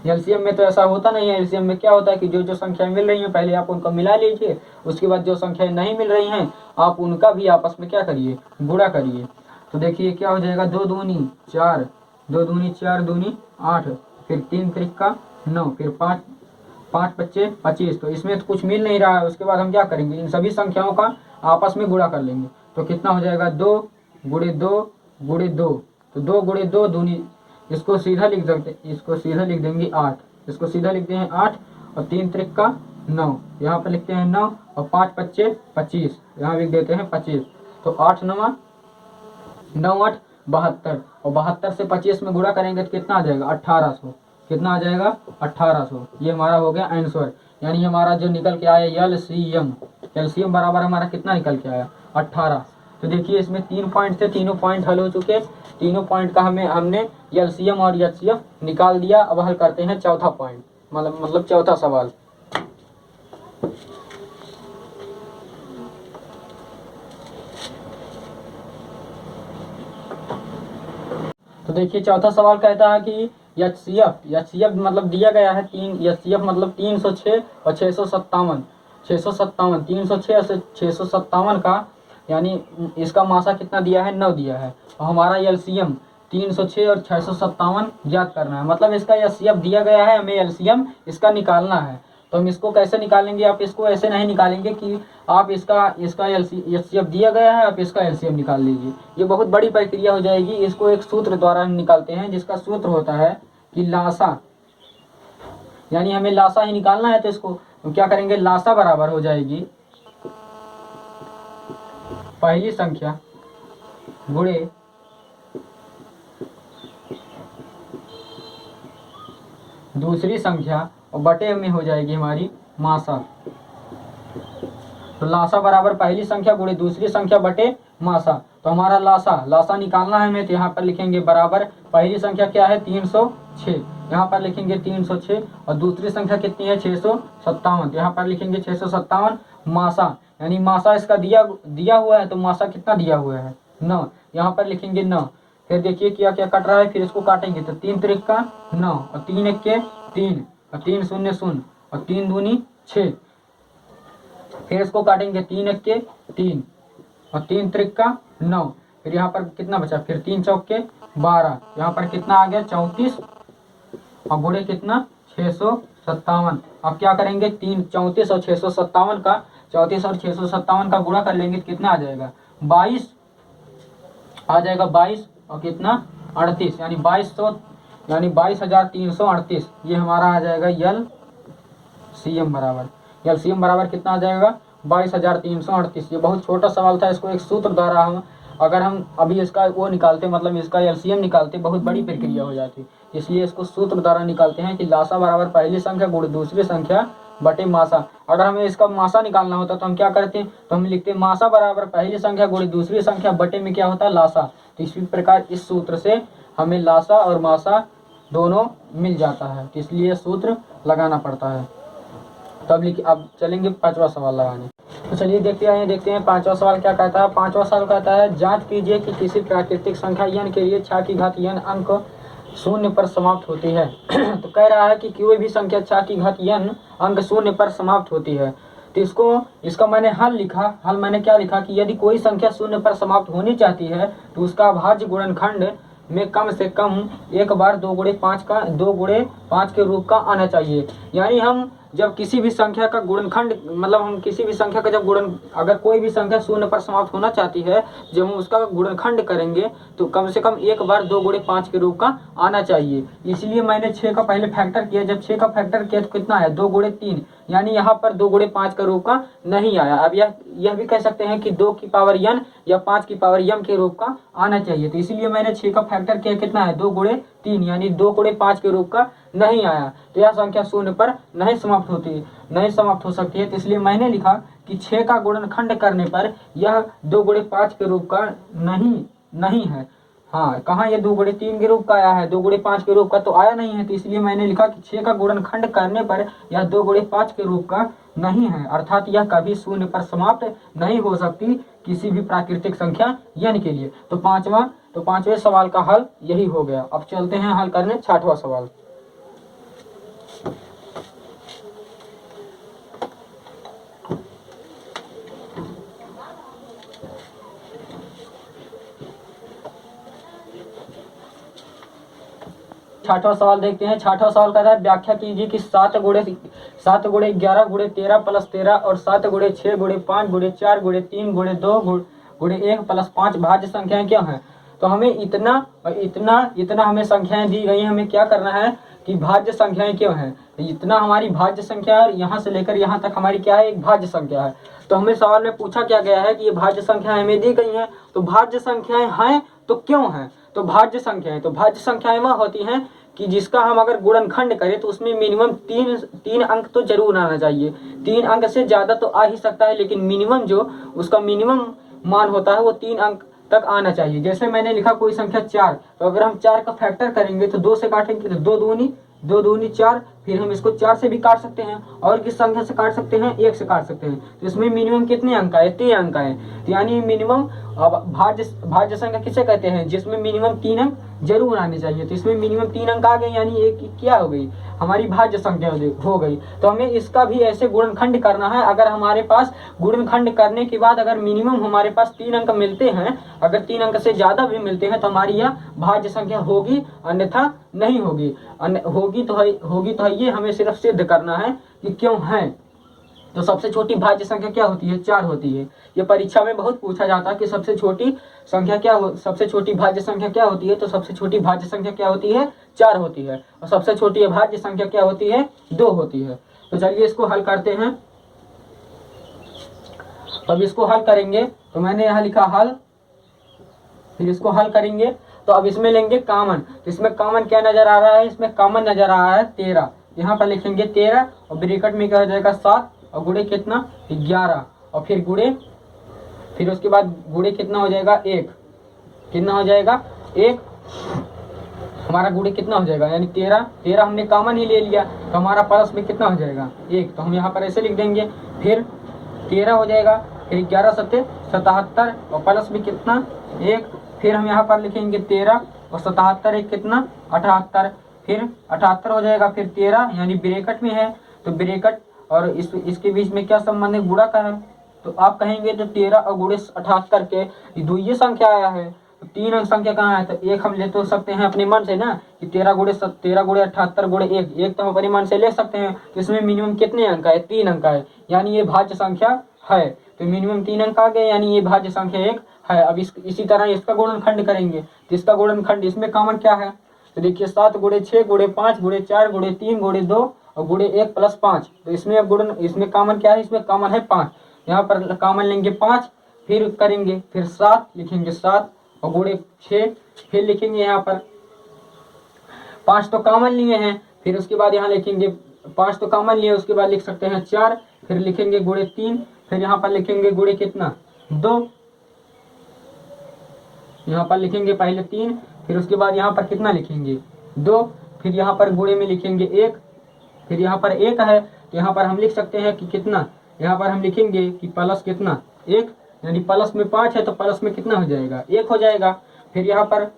एलसीएम में तो ऐसा होता नहीं है, एलसीएम में क्या होता है कि जो जो संख्याएं मिल रही हैं पहले आप उनको मिला लीजिए, उसके बाद जो संख्याएं नहीं मिल रही हैं आप उनका भी आपस में क्या करिए, गुणा करिए। तो देखिए क्या हो जाएगा 2 दूनी 4 2 दूनी 4 दूनी 8, फिर 3 त्रिका 9, फिर 5 5 पच्चे 25। तो इसमें तो कुछ मिल नहीं रहा है, उसके बाद हम क्या करेंगे इन सभी संख्याओं का आपस में गुणा कर लेंगे, तो कितना हो जाएगा 2 गुणे 2 गुणे 2, तो 2 गुणे 2 दूनी, इसको सीधा लिख सकते, इसको सीधा लिख देंगे 8, इसको सीधा लिखते हैं 8 और 3 त्रिका 9, यहाँ पर लिखते हैं 9 और 5 पच्चे 25, यहाँ लिख देते हैं 25। तो 8 9 9 8 72, और 72 से 25 में गुणा करेंगे तो कितना आ जाएगा 1800, कितना आ जाएगा 1800। ये हमारा हो गया आंसर, यानी हमारा जो निकल के आया एलसीएम, एलसीएम बराबर हमारा कितना निकल के आया 18। तो देखिए इसमें 3 पॉइंट थे, तीनों पॉइंट हल हो चुके, तीनों पॉइंट का हमने एलसीएम और एचसीएफ निकाल दिया। अब हल करते हैं चौथा पॉइंट, मतलब चौथा सवाल। तो देखिए चौथा सवाल कहता है कि एचसीएफ मतलब दिया गया है 3, एचसीएफ मतलब 306 और 657, 306 और 657 का, यानी इसका मासा कितना दिया है 9 दिया है, और हमारा एलसीएम 306 और 657 ज्ञात करना है। मतलब इसका एचसीएफ दिया गया है, हमें एलसीएम इसका निकालना है। तो हम इसको कैसे निकालेंगे, आप इसको ऐसे नहीं निकालेंगे कि आप इसका एचसीएफ दिया गया है आप इसका एलसीएम निकाल लीजिए, ये बहुत बड़ी प्रक्रिया हो जाएगी। इसको एक सूत्र द्वारा हम निकालते हैं जिसका सूत्र होता है कि लासा, यानी हमें लासा ही निकालना है। तो इसको क्या करेंगे, लासा बराबर हो जाएगी पहली संख्या गुणे दूसरी संख्या और बटे में हो जाएगी हमारी मासा। तो लासा बराबर पहली संख्या गुणे दूसरी संख्या बटे मासा। तो हमारा लासा निकालना है हमें, तो यहाँ पर लिखेंगे बराबर पहली संख्या क्या है 306, यहाँ पर लिखेंगे 306, और दूसरी संख्या कितनी है 657, यहाँ पर लिखेंगे 657 मासा, यानी मासा इसका दिया हुआ है, तो मासा कितना दिया हुआ है 9, यहाँ पर लिखेंगे 9। फिर देखिए क्या क्या कट रहा है, फिर इसको काटेंगे तो 3 त्रिका 9 और 3 1 के 3 और 3 0 0 और 3 दूनी 6, फिर इसको काटेंगे 3 1 के 3 और 3 त्रिका 9, फिर यहाँ पर कितना बचा, फिर 3 चौक के 12, यहाँ पर कितना आ गया 34 और गुणे कितना 657। अब क्या करेंगे 34 और 657 का 34 और 657 का गुणा कर लेंगे तो कितना आ जाएगा 22 आ जाएगा, 22 और कितना 38, यानी 2200, यानी 22,338। ये हमारा आ जाएगा एलसीएम बराबर, एलसीएम बराबर कितना आ जाएगा 22,338। ये बहुत छोटा सवाल था, इसको एक सूत्र द्वारा हम अगर हम अभी इसका वो निकालते, मतलब इसका एलसीएम निकालते, बहुत बड़ी प्रक्रिया हो जाती, इसलिए इसको सूत्र द्वारा निकालते हैं कि लासा बराबर पहली संख्या गुणे दूसरी संख्या बटे मासा। अगर हमें इसका मासा निकालना होता तो हम क्या करते हैं, तो हम लिखते हैं मासा बराबर पहली संख्या गुणे दूसरी संख्या बटे में क्या होता है, लासा। तो इसी प्रकार इस सूत्र से हमें लासा और मासा दोनों मिल जाता है, तो इसलिए सूत्र लगाना पड़ता है। तब लिखिए, अब चलेंगे पांचवा सवाल लगाने। तो चलिए देखते हैं पांचवा सवाल क्या कहता है। पांचवा सवाल कहता है जांच कीजिए कि किसी प्राकृतिक संख्या n के लिए 6 की घात n अंक शून्य पर समाप्त होती है। तो कह रहा है कि कोई भी संख्या 6 की घात n अंक शून्य पर समाप्त होती है। तो इसका मैंने हल लिखा। हल मैंने क्या लिखा कि यदि कोई संख्या शून्य पर समाप्त होनी चाहती है तो उसका अभाज्य गुणनखंड में कम से कम एक बार 2 गुणे 5 के रूप का आना चाहिए। यानी हम जब किसी भी संख्या का गुणनखंड, मतलब हम किसी भी संख्या का जब अगर कोई भी संख्या शून्य पर समाप्त होना चाहती है, जब हम उसका गुणनखंड करेंगे तो कम से कम एक बार 2 गुणे 5 के रूप का आना चाहिए। इसलिए मैंने 6 का पहले फैक्टर किया। जब 6 का फैक्टर किया तो कितना आया, 2 गुणे 3, यानी यहाँ पर 2 गुणे 5 का रूप का नहीं आया। अब यह भी कह सकते हैं कि 2 की पावर n या 5 की पावर m के रूप का आना चाहिए। तो इसीलिए मैंने 6 का फैक्टर किया, कितना है, 2 गुणे 3, यानी 2 गुणे 5 के रूप का नहीं आया। तो यह संख्या शून्य पर नहीं समाप्त हो सकती है। तो इसलिए मैंने लिखा कि 6 का गुणनखंड करने पर यह 2 गुणे 5 के रूप का नहीं है। हाँ, कहाँ ये 2 गुणे 3 के रूप का आया है, 2 गुणे 5 के रूप का तो आया नहीं है। तो इसलिए मैंने लिखा कि 6 का गुणनखंड करने पर यह 2 गुणे 5 के रूप का नहीं है, अर्थात यह कभी शून्य पर समाप्त नहीं हो सकती किसी भी प्राकृतिक संख्या n के लिए। तो पांचवें सवाल का हल यही हो गया। अब चलते हैं हल करने 6वां सवाल। छठवां सवाल देखते हैं। छठवां सवाल कहता है व्याख्या कीजिए कि 7 गुणे 11 गुणे 13 प्लस 13 और 7 गुणे 6 गुणे 5 गुणे 4 गुणे 3 गुणे 2 गुणे 1 प्लस 5 भाज्य संख्याएं क्या हैं। तो हमें इतना और इतना हमें संख्याएं दी गई हैं, हमें क्या करना है कि भाज्य संख्याएं क्यों हैं। तो इतना हमारी भाज्य संख्या है और यहाँ से लेकर यहाँ तक हमारी क्या है, एक भाज्य संख्या है। तो हमें सवाल में पूछा क्या गया है कि ये भाज्य संख्याएं हमें दी गई हैं। तो भाज्य संख्याएं हैं तो क्यों हैं, तो भाज्य संख्याएं वह होती हैं कि जिसका हम अगर गुणनखंड करें तो उसमें मिनिमम तीन अंक तो जरूर आना चाहिए। 3 अंक से ज्यादा तो आ ही सकता है, लेकिन मिनिमम जो उसका मिनिमम मान होता है वो 3 अंक तक आना चाहिए। जैसे मैंने लिखा कोई संख्या 4, तो अगर हम 4 का फैक्टर करेंगे तो 2 से काटेंगे तो 2 दूनी 4, फिर हम इसको 4 से भी काट सकते हैं और किस संख्या से काट सकते हैं, 1 से काट सकते हैं। तो इसमें मिनिमम कितने अंक आए, 3 अंक आए। तो यानी मिनिमम अब भाज्य संख्या किसे कहते हैं, जिसमें मिनिमम 3 अंक जरूर आने चाहिए। तो इसमें मिनिमम 3 अंक आ गए, यानी एक क्या हो गई, हमारी भाज्य संख्या हो गई। तो हमें इसका भी ऐसे गुणनखंड करना है। अगर हमारे पास गुणनखंड करने के बाद अगर मिनिमम हमारे पास 3 अंक मिलते हैं, अगर 3 अंक से ज्यादा भी मिलते हैं तो हमारी यह भाज्य संख्या होगी, अन्यथा नहीं होगी। होगी तो है, ये हमें सिर्फ सिद्ध करना है कि क्यों है। तो सबसे छोटी भाज्य संख्या क्या होती है, 4 होती है। ये परीक्षा में बहुत पूछा जाता है कि सबसे छोटी भाज्य संख्या क्या होती है। तो सबसे छोटी भाज्य संख्या क्या होती है, 4 होती है। और सबसे छोटी भाज्य संख्या क्या होती है, 2 होती है। तो चलिए इसको हल करते हैं। अब इसको हल करेंगे तो मैंने यहाँ लिखा हल, फिर इसको हल करेंगे तो अब इसमें लेंगे कॉमन। तो इसमें कॉमन क्या नजर आ रहा है, इसमें कॉमन नजर आ रहा है 13। यहाँ पर लिखेंगे 13 और ब्रैकेट में क्या हो जाएगा 7 और गुणे कितना 11 और फिर उसके बाद गुणे कितना हो जाएगा 1, कितना हो जाएगा 1, हमारा गुणे कितना हो जाएगा, यानी 13 हमने कॉमन ही ले लिया तो हमारा प्लस में कितना हो जाएगा 1। तो हम यहाँ पर ऐसे लिख देंगे, फिर 13 हो जाएगा, फिर 11 7 77 और प्लस में कितना 1, फिर हम यहाँ पर लिखेंगे 13 और 77 एक कितना 78, फिर 78 हो जाएगा, फिर 13 यानी ब्रैकेट में है तो ब्रैकेट और इसके बीच में क्या संबंध है, गुणा का है। तो आप कहेंगे तो 13 और गुणे 78 के द्वितीय संख्या आया है, तो 3 अंक संख्या कहाँ है, तो 1 हम ले तो सकते हैं अपने मन से ना कि 13 गुणे 78 गुणे 1 तो हम अपने मन से ले सकते हैं। तो इसमें मिनिमम कितने अंक है, 3 अंक है, यानी ये भाज्य संख्या है। तो मिनिमम 3 अंक आ गए, यानी ये भाज्य संख्या 1 है। अब इसी तरह इसका गुणनखंड करेंगे तो इसका गुणनखंड, इसमें कॉमन क्या है, तो देखिए 7 गुणे 6 गुणे 5 गुणे 4 गुणे 3 गुणे 2 और गुणे 1 प्लस 5। तो इसमें कॉमन क्या है, इसमें कॉमन है 5। यहाँ पर कॉमन लेंगे 5, फिर करेंगे, फिर 7 लिखेंगे 7 और गुणे 6, फिर लिखेंगे यहाँ पर 5 तो कॉमन लिए हैं, फिर उसके बाद यहाँ लिखेंगे 5 तो कॉमन लिए, उसके बाद लिख सकते हैं 4, फिर लिखेंगे गुणे 3, फिर यहाँ पर लिखेंगे गुणे कितना 2, यहाँ पर लिखेंगे पहले 3, फिर उसके बाद यहाँ पर कितना लिखेंगे 2, फिर यहाँ पर गुणे में लिखेंगे 1, फिर यहाँ पर 1 है तो यहाँ पर हम लिख सकते हैं कि कितना, यहाँ पर हम लिखेंगे कि प्लस कितना 1, यानी प्लस में 5 है तो प्लस में कितना हो जाएगा 1 हो जाएगा। फिर यहाँ पर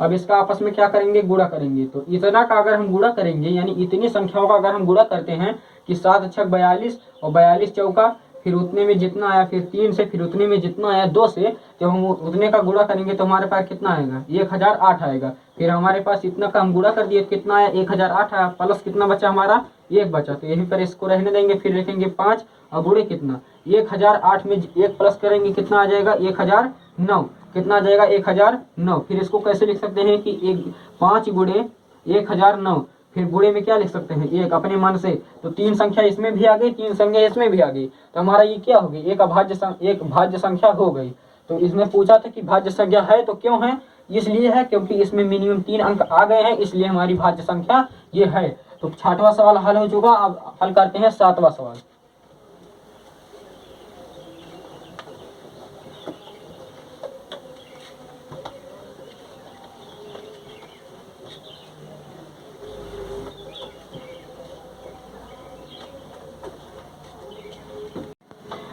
अब इसका आपस में क्या करेंगे, गुणा करेंगे। तो इतना का अगर हम गुणा करेंगे, यानी इतनी संख्याओं का अगर हम गुणा करते हैं कि 7 छक 42 और 42 चौका, फिर उतने में जितना आया, फिर 3 से, फिर उतने में जितना आया 2 से, तो हम उतने का गुणा करेंगे तो हमारे पास कितना आएगा 1008 आएगा। फिर हमारे पास इतना का हम गुणा कर दिए, कितना आया 1008 आया, प्लस कितना बचा हमारा 1 बचा, तो यहीं पर इसको रहने देंगे। फिर लिखेंगे 5 और गुणे कितना 1008 में 1 प्लस करेंगे कितना आ जाएगा 1009, कितना आ जाएगा 1009। फिर इसको कैसे लिख सकते हैं कि 5 गुणे 1009, फिर गुणे में क्या लिख सकते हैं 1 अपने मन से, तो 3 संख्या इसमें भी आ गई, 3 संख्या इसमें भी आ गई, तो हमारा ये क्या हो गई एक भाज्य संख्या हो गई। तो इसमें पूछा था कि भाज्य संख्या है तो क्यों है, इसलिए है क्योंकि इसमें मिनिमम 3 अंक आ गए हैं, इसलिए हमारी भाज्य संख्या ये है। तो 6वां सवाल हल हो चुका। अब हल करते हैं 7वां सवाल।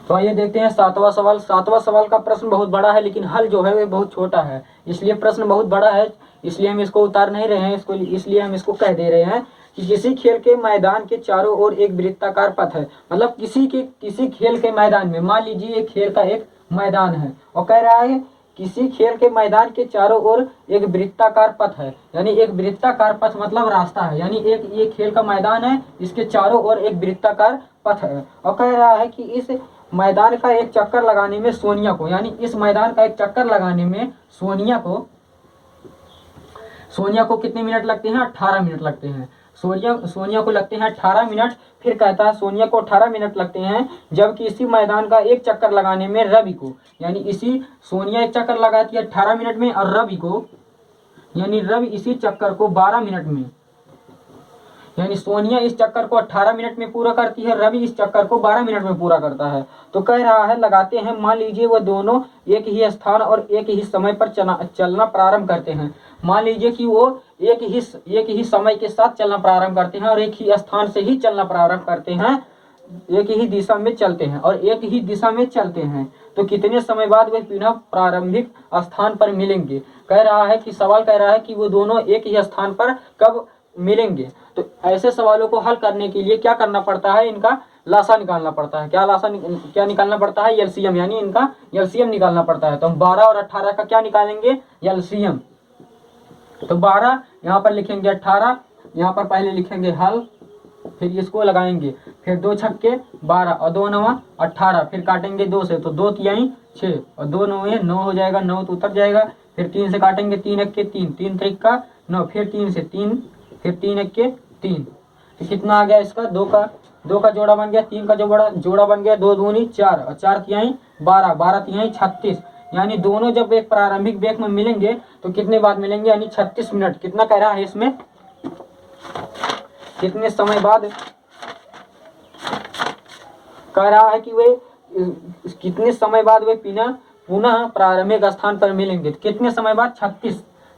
तो आइए देखते हैं 7वां सवाल। 7वां सवाल का प्रश्न बहुत बड़ा है, लेकिन हल जो है वो बहुत छोटा है, इसलिए प्रश्न बहुत बड़ा है, इसलिए हम इसको उतार नहीं रहे हैं, इसलिए हम इसको कह दे रहे हैं कि किसी खेल के मैदान के चारों ओर एक वृत्ताकार पथ है। मतलब किसी खेल के मैदान में, मान लीजिए एक खेल का एक मैदान है और कह रहा है किसी खेल के मैदान के चारों ओर एक वृत्ताकार पथ है, यानी एक वृत्ताकार पथ मतलब रास्ता है, यानी एक ये खेल का मैदान है, इसके चारों ओर एक वृत्ताकार पथ है, और कह रहा है कि इस मैदान का एक चक्कर लगाने में सोनिया को, यानी इस मैदान का एक चक्कर लगाने में सोनिया को कितने मिनट लगते हैं 18 मिनट लगते हैं। सोनिया को लगते हैं 18 मिनट। फिर कहता है सोनिया को 18 मिनट लगते हैं, जबकि इसी मैदान का एक चक्कर लगाने में रवि को, यानी सोनिया एक चक्कर लगाती है 18 मिनट में, और रवि इसी चक्कर को 12 मिनट में, यानी सोनिया इस चक्कर को 18 मिनट में पूरा करती है, रवि इस चक्कर को 12 मिनट में पूरा करता है। तो कह रहा है लगाते हैं, मान लीजिए वह दोनों एक ही स्थान और एक ही समय पर चलना प्रारंभ करते हैं। मान लीजिए कि वो एक ही समय के साथ चलना प्रारंभ करते हैं और एक ही स्थान से ही चलना प्रारंभ करते हैं, एक ही दिशा में चलते हैं और एक ही दिशा में चलते हैं, तो कितने समय बाद वे पुनः प्रारंभिक स्थान पर मिलेंगे। कह रहा है कि सवाल कह रहा है कि वो दोनों एक ही स्थान पर कब मिलेंगे। तो ऐसे सवालों को हल करने के लिए क्या करना पड़ता है, इनका लासा निकालना पड़ता है। क्या निकालना पड़ता है, एलसीएम, यानी इनका एलसीएम निकालना पड़ता है। तो हम 12 और 18 का क्या निकालेंगे, एलसीएम। तो 12 यहाँ पर लिखेंगे, 18 यहाँ पर पहले लिखेंगे हल, फिर इसको लगाएंगे, फिर 2 छक्के 12 और 2 नवा 18, फिर काटेंगे 2 से, तो 2 तिहाई 6 और 2 नवे 9 हो जाएगा, 9 तो उतर जाएगा। फिर 3 से काटेंगे, 3 एक के 3, 3 त्रिक का 9, फिर 3 से 3, फिर 3 एक के 3, तो कितना आ गया इसका 2 का जोड़ा बन गया, 3 का जोड़ा बन गया, 2 दूनी 4 और 4 तिहाई 12, 12 तिहाई 36, यानी दोनों जब एक प्रारंभिक वेग में मिलेंगे तो कितने बाद मिलेंगे, यानी 36 मिनट। कितना कह रहा है इसमें, कितने समय बाद कह रहा है कि वे कितने समय बाद वे पुनः प्रारंभिक स्थान पर मिलेंगे। कितने समय बाद,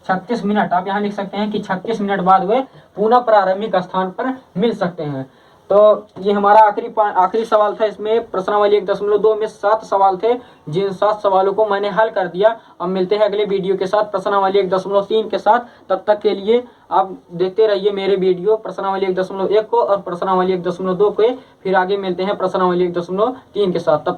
36 मिनट। आप यहाँ लिख सकते हैं कि 36 मिनट बाद वे पुनः प्रारंभिक स्थान पर मिल सकते हैं। तो ये हमारा आखिरी सवाल था। इसमें प्रश्नावली 1.2 में 7 सवाल थे, जिन 7 सवालों को मैंने हल कर दिया। अब मिलते हैं अगले वीडियो के साथ प्रश्नावली 1.3 के साथ। तब तक के लिए आप देखते रहिए मेरे वीडियो प्रश्नावली 1.1 को और प्रश्नावली 1.2 को। फिर आगे मिलते हैं प्रश्नावली 1.3 के साथ। तब